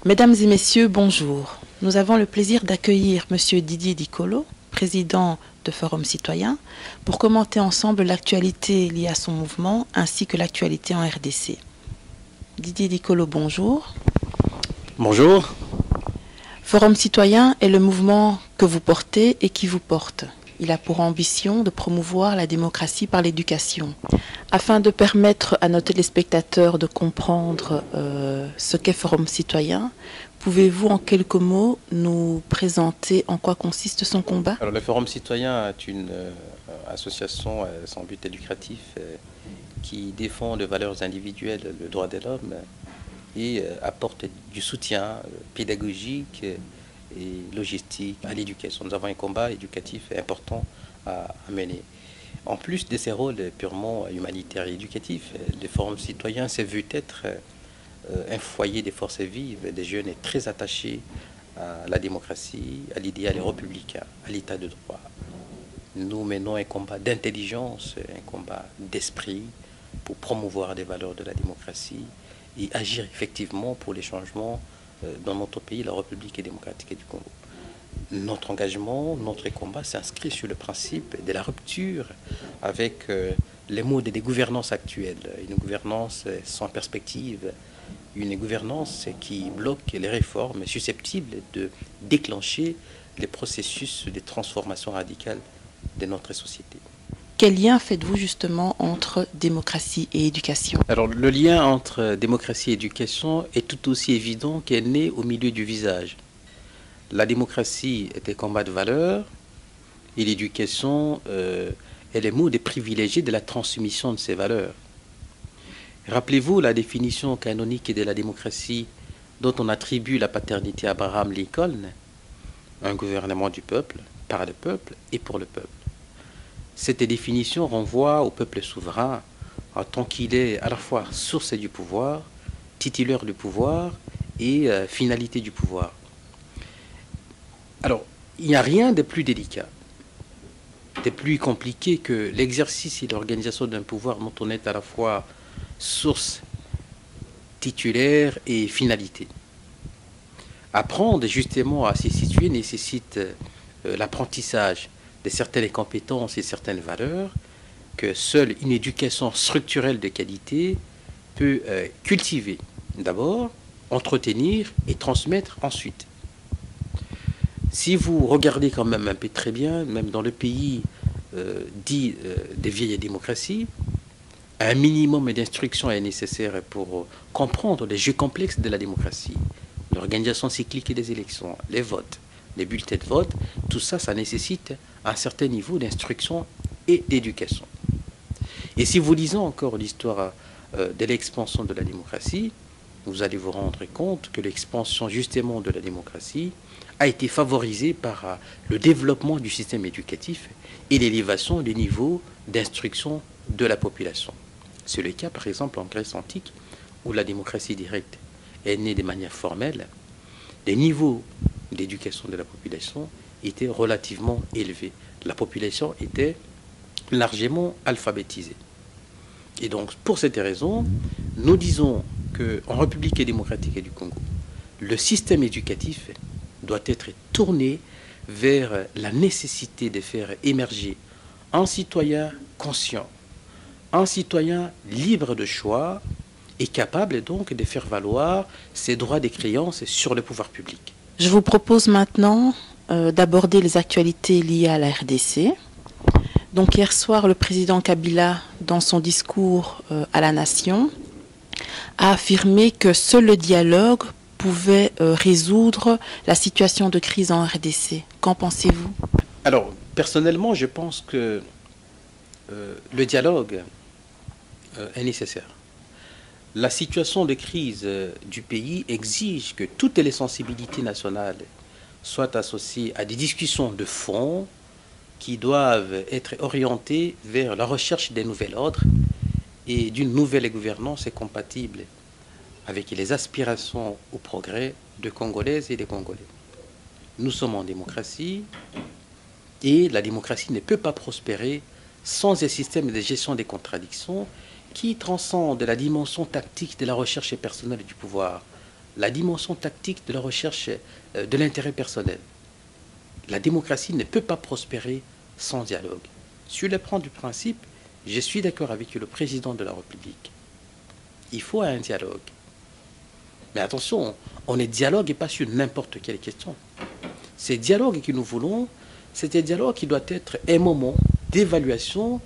Mesdames et messieurs, bonjour. Nous avons le plaisir d'accueillir Monsieur Didier Dicolo, président de Forum Citoyen, pour commenter ensemble l'actualité liée à son mouvement ainsi que l'actualité en RDC. Didier Dicolo, bonjour. Bonjour. Forum Citoyen est le mouvement que vous portez et qui vous porte. Il a pour ambition de promouvoir la démocratie par l'éducation. Afin de permettre à nos téléspectateurs de comprendre ce qu'est Forum Citoyen, pouvez-vous en quelques mots nous présenter en quoi consiste son combat? Alors, le Forum Citoyen est une association sans but lucratif qui défend les valeurs individuelles, le droit de l'homme et apporte du soutien pédagogique et logistique à l'éducation. Nous avons un combat éducatif important à mener. En plus de ces rôles purement humanitaires et éducatifs, le Forum Citoyen s'est vu être un foyer des forces vives, des jeunes très attachés à la démocratie, à l'idéal républicain, à l'état de droit. Nous menons un combat d'intelligence, un combat d'esprit pour promouvoir les valeurs de la démocratie et agir effectivement pour les changements dans notre pays, la République démocratique du Congo. Notre engagement, notre combat s'inscrit sur le principe de la rupture avec les modes des gouvernances actuelles. Une gouvernance sans perspective, une gouvernance qui bloque les réformes susceptibles de déclencher les processus de transformation radicale de notre société. Quel lien faites-vous justement entre démocratie et éducation? Alors, le lien entre démocratie et éducation est tout aussi évident qu'elle naît au milieu du visage. La démocratie est un combat de valeurs et l'éducation est le mot des privilégiés de la transmission de ces valeurs. Rappelez-vous la définition canonique de la démocratie dont on attribue la paternité à Abraham Lincoln, un gouvernement du peuple, par le peuple et pour le peuple. Cette définition renvoie au peuple souverain en tant qu'il est à la fois source du pouvoir, titulaire du pouvoir et finalité du pouvoir. Alors, il n'y a rien de plus délicat, de plus compliqué que l'exercice et l'organisation d'un pouvoir dont on est à la fois source, titulaire et finalité. Apprendre justement à s'y situer nécessite l'apprentissage de certaines compétences et certaines valeurs que seule une éducation structurelle de qualité peut cultiver d'abord, entretenir et transmettre ensuite. Si vous regardez quand même un peu très bien, même dans le pays dit des vieilles démocraties, un minimum d'instruction est nécessaire pour comprendre les jeux complexes de la démocratie, l'organisation cyclique des élections, les votes, les bulletins de vote, tout ça, ça nécessite un certain niveau d'instruction et d'éducation. Et si vous lisez encore l'histoire de l'expansion de la démocratie, vous allez vous rendre compte que l'expansion justement de la démocratie a été favorisée par le développement du système éducatif et l'élévation des niveaux d'instruction de la population. C'est le cas par exemple en Grèce antique où la démocratie directe est née de manière formelle. Les niveaux d'éducation de la population étaient relativement élevés. La population était largement alphabétisée. Et donc, pour cette raison, nous disons qu'en République démocratique du Congo, le système éducatif doit être tourné vers la nécessité de faire émerger un citoyen conscient, un citoyen libre de choix et capable donc de faire valoir ses droits de créance sur le pouvoir public. Je vous propose maintenant d'aborder les actualités liées à la RDC. Donc hier soir, le président Kabila, dans son discours à la nation, a affirmé que seul le dialogue pouvait résoudre la situation de crise en RDC. Qu'en pensez-vous? Alors, personnellement, je pense que le dialogue est nécessaire. La situation de crise du pays exige que toutes les sensibilités nationales soient associées à des discussions de fond qui doivent être orientées vers la recherche d'un nouvel ordre et d'une nouvelle gouvernance compatible avec les aspirations au progrès de Congolaises et des Congolais. Nous sommes en démocratie et la démocratie ne peut pas prospérer sans un système de gestion des contradictions qui transcende la dimension tactique de la recherche personnelle du pouvoir. la dimension tactique de la recherche de l'intérêt personnel. La démocratie ne peut pas prospérer sans dialogue. Sur le plan du principe, je suis d'accord avec le président de la République. Il faut un dialogue. Mais attention, on ne dialogue pas sur n'importe quelle question. Ces dialogues que nous voulons, c'est un dialogue qui doit être un moment d'évaluation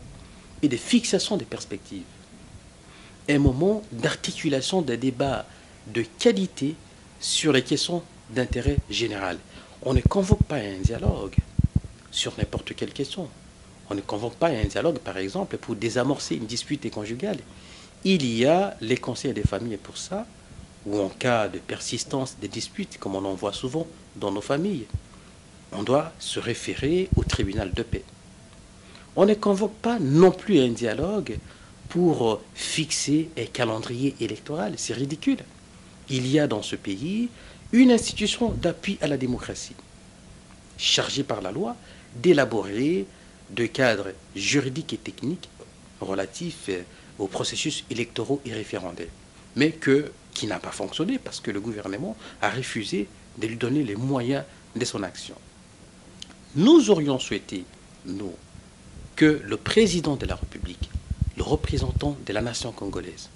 et de fixation des perspectives. Un moment d'articulation des débats de qualité sur les questions d'intérêt général. On ne convoque pas un dialogue sur n'importe quelle question. On ne convoque pas un dialogue, par exemple, pour désamorcer une dispute conjugale. Il y a les conseils des familles pour ça, ou en cas de persistance des disputes, comme on en voit souvent dans nos familles, on doit se référer au tribunal de paix. On ne convoque pas non plus un dialogue pour fixer un calendrier électoral. C'est ridicule. Il y a dans ce pays une institution d'appui à la démocratie, chargée par la loi d'élaborer des cadres juridiques et techniques relatifs aux processus électoraux et référendaires, mais qui n'a pas fonctionné parce que le gouvernement a refusé de lui donner les moyens de son action. Nous aurions souhaité, nous, que le président de la République, le représentant de la nation congolaise,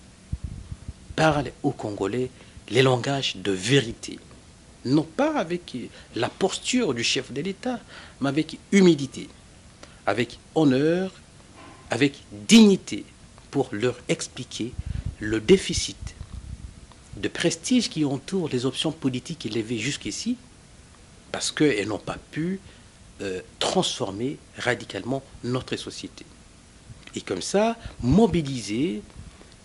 parle aux Congolais les langages de vérité, non pas avec la posture du chef de l'État, mais avec humilité, avec honneur, avec dignité, pour leur expliquer le déficit de prestige qui entoure les options politiques élevées jusqu'ici, parce qu'elles n'ont pas pu transformer radicalement notre société. Et comme ça, mobiliser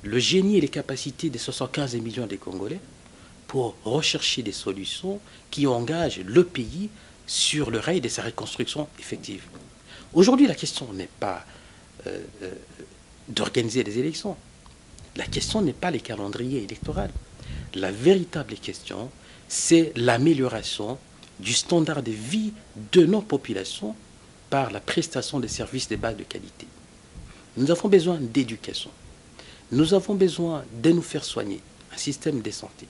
le génie et les capacités des 75 millions de Congolais pour rechercher des solutions qui engagent le pays sur le rail de sa reconstruction effective. Aujourd'hui, la question n'est pas d'organiser des élections. La question n'est pas les calendriers électoraux. La véritable question, c'est l'amélioration du standard de vie de nos populations par la prestation de services de base de qualité. Nous avons besoin d'éducation. Nous avons besoin de nous faire soigner, un système de santé.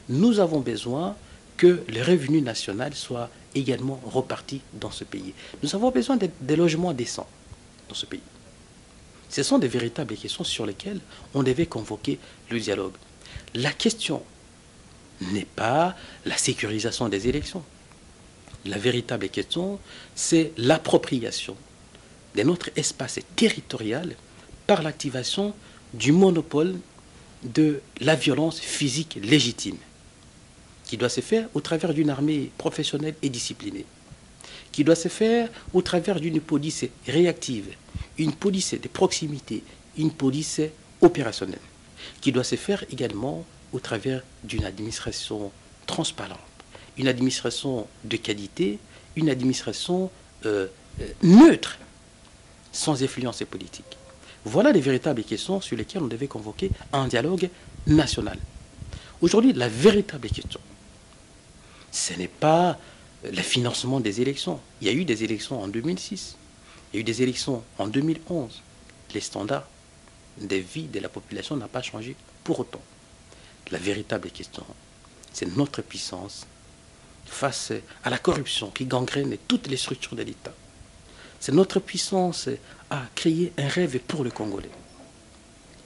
Nous avons besoin que le revenu national soit également reparti dans ce pays. Nous avons besoin de logements décents dans ce pays. Ce sont des véritables questions sur lesquelles on devait convoquer le dialogue. La question n'est pas la sécurisation des élections. La véritable question, c'est l'appropriation de notre espace territorial par l'activation du monopole de la violence physique légitime, qui doit se faire au travers d'une armée professionnelle et disciplinée, qui doit se faire au travers d'une police réactive, une police de proximité, une police opérationnelle, qui doit se faire également au travers d'une administration transparente, une administration de qualité, une administration neutre, sans influence politique. Voilà les véritables questions sur lesquelles on devait convoquer un dialogue national. Aujourd'hui, la véritable question, ce n'est pas le financement des élections. Il y a eu des élections en 2006, il y a eu des élections en 2011. Les standards de vie de la population n'ont pas changé pour autant. La véritable question, c'est notre puissance face à la corruption qui gangrène toutes les structures de l'État. C'est notre puissance à créer un rêve pour le Congolais.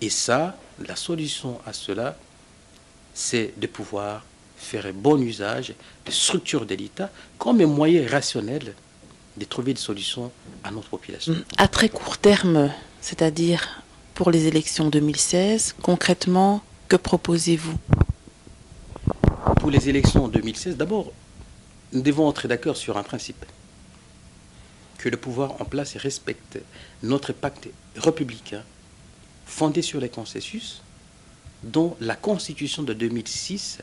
Et ça, la solution à cela, c'est de pouvoir faire un bon usage des structures de l'État comme un moyen rationnel de trouver des solutions à notre population. À très court terme, c'est-à-dire pour les élections 2016, concrètement, que proposez-vous? Pour les élections 2016, d'abord, nous devons être d'accord sur un principe. Que le pouvoir en place respecte notre pacte républicain fondé sur les consensus dont la Constitution de 2006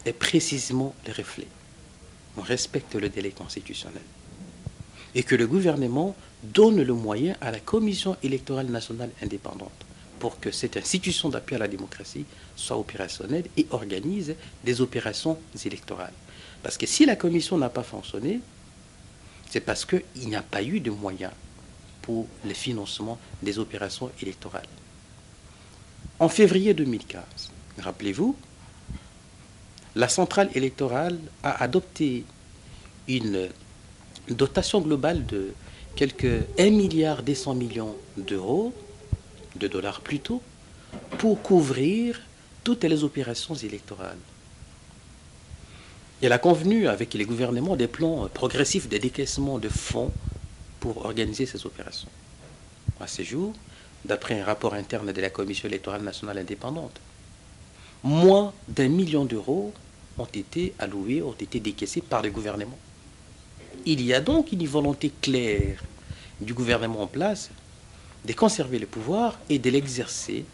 est précisément le reflet. On respecte le délai constitutionnel. Et que le gouvernement donne le moyen à la Commission électorale nationale indépendante pour que cette institution d'appui à la démocratie soit opérationnelle et organise des opérations électorales. Parce que si la Commission n'a pas fonctionné, c'est parce qu'il n'y a pas eu de moyens pour le financement des opérations électorales. En février 2015, rappelez-vous, la centrale électorale a adopté une dotation globale de quelques 1,2 milliard d'euros, de dollars plutôt, pour couvrir toutes les opérations électorales. Elle a convenu avec les gouvernements des plans progressifs de décaissement de fonds pour organiser ces opérations. À ce jour, d'après un rapport interne de la Commission électorale nationale indépendante, moins d'1 million d'euros ont été alloués, ont été décaissés par le gouvernement. Il y a donc une volonté claire du gouvernement en place de conserver le pouvoir et de l'exercer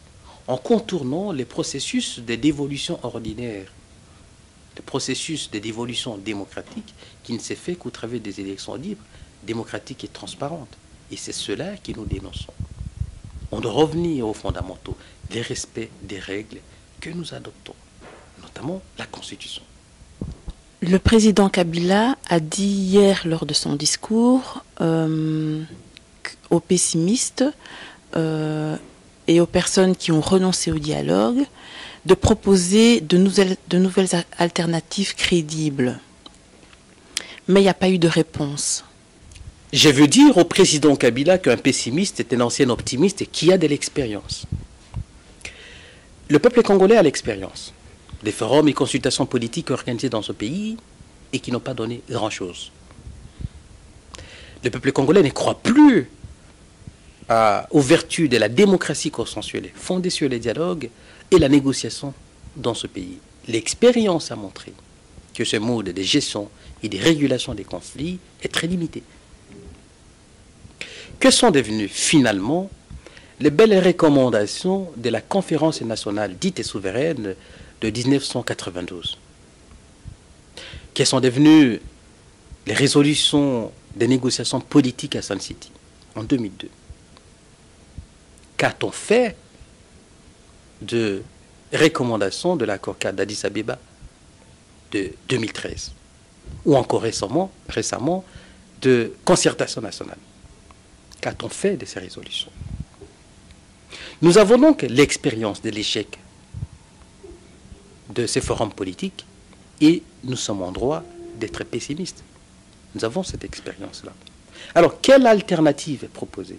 en contournant les processus de dévolution ordinaire, le processus de dévolution démocratique qui ne s'est fait qu'au travers des élections libres, démocratiques et transparentes. Et c'est cela que nous dénonçons. On doit revenir aux fondamentaux, les respects des règles que nous adoptons, notamment la Constitution. Le président Kabila a dit hier lors de son discours aux pessimistes et aux personnes qui ont renoncé au dialogue de proposer de nouvelles alternatives crédibles. Mais il n'y a pas eu de réponse. Je veux dire au président Kabila qu'un pessimiste est un ancien optimiste qui a de l'expérience. Le peuple congolais a l'expérience. Des forums et consultations politiques organisés dans ce pays et qui n'ont pas donné grand-chose. Le peuple congolais ne croit plus aux vertus de la démocratie consensuelle, fondée sur le dialogue et la négociation dans ce pays. L'expérience a montré que ce mode de gestion et de régulation des conflits est très limité. Que sont devenues finalement les belles recommandations de la conférence nationale dite et souveraine de 1992? Quelles sont devenues les résolutions des négociations politiques à Sun City en 2002? Qu'a-t-on fait de recommandations de l'accord cadre d'Addis Abeba de 2013? Ou encore récemment de concertation nationale? Qu'a-t-on fait de ces résolutions? Nous avons donc l'expérience de l'échec de ces forums politiques et nous sommes en droit d'être pessimistes. Nous avons cette expérience-là. Alors, quelle alternative est proposée?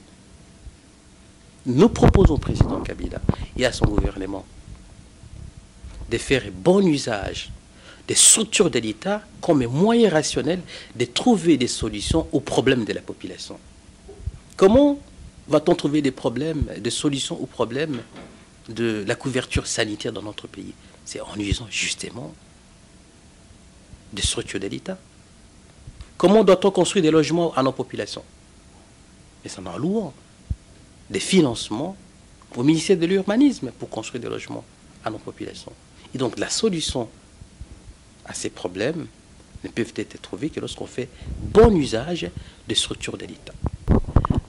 Nous proposons au président Kabila et à son gouvernement de faire bon usage des structures de l'État comme un moyen rationnel de trouver des solutions aux problèmes de la population. Comment va-t-on trouver des solutions aux problèmes de la couverture sanitaire dans notre pays? C'est en usant justement des structures de l'État. Comment doit-on construire des logements à nos populations? Et c'est en allouant des financements au ministère de l'Urbanisme pour construire des logements à nos populations. Et donc la solution à ces problèmes ne peuvent être trouvées que lorsqu'on fait bon usage des structures de l'État.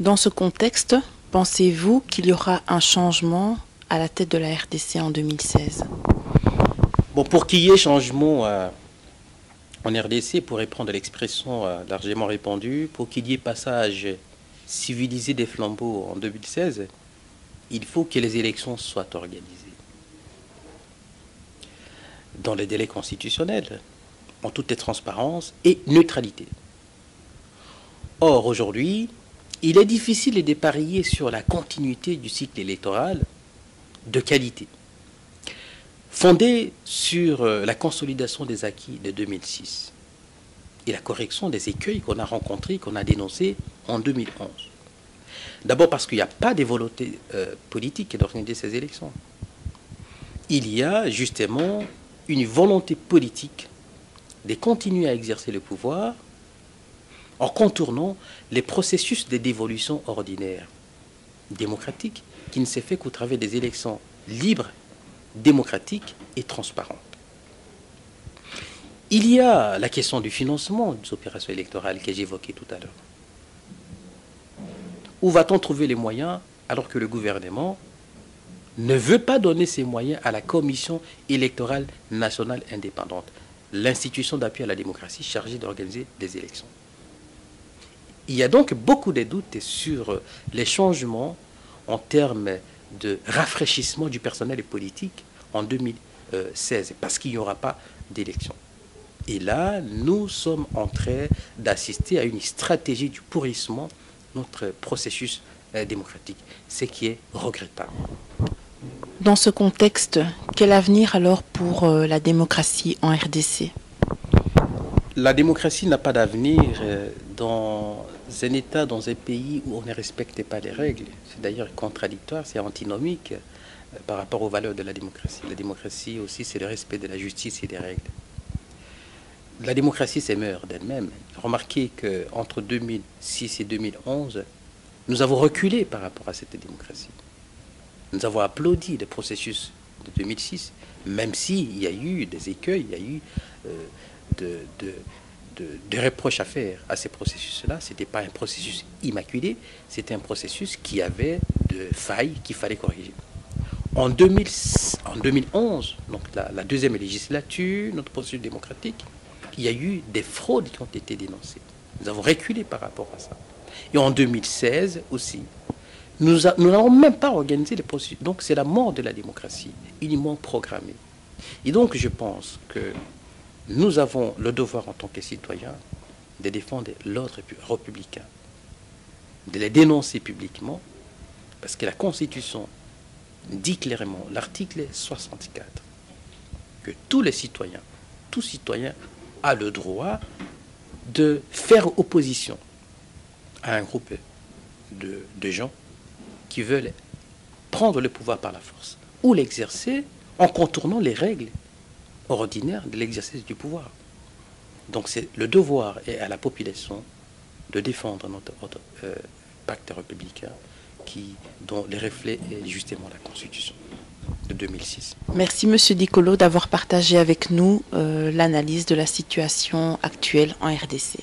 Dans ce contexte, pensez-vous qu'il y aura un changement à la tête de la RDC en 2016? Bon, pour qu'il y ait changement en RDC, pour reprendre l'expression largement répandue, pour qu'il y ait passage civilisé des flambeaux en 2016, il faut que les élections soient organisées dans les délais constitutionnels, en toute transparence et neutralité. Or, aujourd'hui, il est difficile de parier sur la continuité du cycle électoral de qualité, fondé sur la consolidation des acquis de 2006 et la correction des écueils qu'on a rencontrés, qu'on a dénoncés en 2011. D'abord parce qu'il n'y a pas de volonté politique d'organiser ces élections. Il y a justement une volonté politique de continuer à exercer le pouvoir en contournant les processus de dévolution ordinaire, démocratique, qui ne s'est fait qu'au travers des élections libres, démocratiques et transparentes. Il y a la question du financement des opérations électorales que j'évoquais tout à l'heure. Où va-t-on trouver les moyens alors que le gouvernement ne veut pas donner ces moyens à la Commission électorale nationale indépendante, l'institution d'appui à la démocratie chargée d'organiser des élections? Il y a donc beaucoup de doutes sur les changements en termes de rafraîchissement du personnel politique en 2016, parce qu'il n'y aura pas d'élection. Et là, nous sommes en train d'assister à une stratégie du pourrissement de notre processus démocratique, ce qui est regrettable. Dans ce contexte, quel avenir alors pour la démocratie en RDC? La démocratie n'a pas d'avenir dans un État, dans un pays où on ne respecte pas les règles. C'est d'ailleurs contradictoire, c'est antinomique par rapport aux valeurs de la démocratie. La démocratie aussi, c'est le respect de la justice et des règles. La démocratie s'émeurt d'elle-même. Remarquez qu'entre 2006 et 2011, nous avons reculé par rapport à cette démocratie. Nous avons applaudi le processus de 2006, même s'il y a eu des écueils, il y a eu de reproches à faire à ces processus-là. Ce n'était pas un processus immaculé, c'était un processus qui avait de failles qu'il fallait corriger. En 2011, donc la deuxième législature, notre processus démocratique, il y a eu des fraudes qui ont été dénoncées. Nous avons reculé par rapport à ça. Et en 2016 aussi, nous n'avons même pas organisé les processus. Donc c'est la mort de la démocratie, uniquement programmée. Et donc je pense que nous avons le devoir en tant que citoyens de défendre l'ordre républicain, de les dénoncer publiquement, parce que la Constitution dit clairement, l'article 64, que tous citoyens a le droit de faire opposition à un groupe de gens qui veulent prendre le pouvoir par la force ou l'exercer en contournant les règles ordinaires de l'exercice du pouvoir. Donc c'est le devoir et à la population de défendre notre pacte républicain dont le reflet est justement la Constitution de 2006. Merci Monsieur Dicolo d'avoir partagé avec nous l'analyse de la situation actuelle en RDC.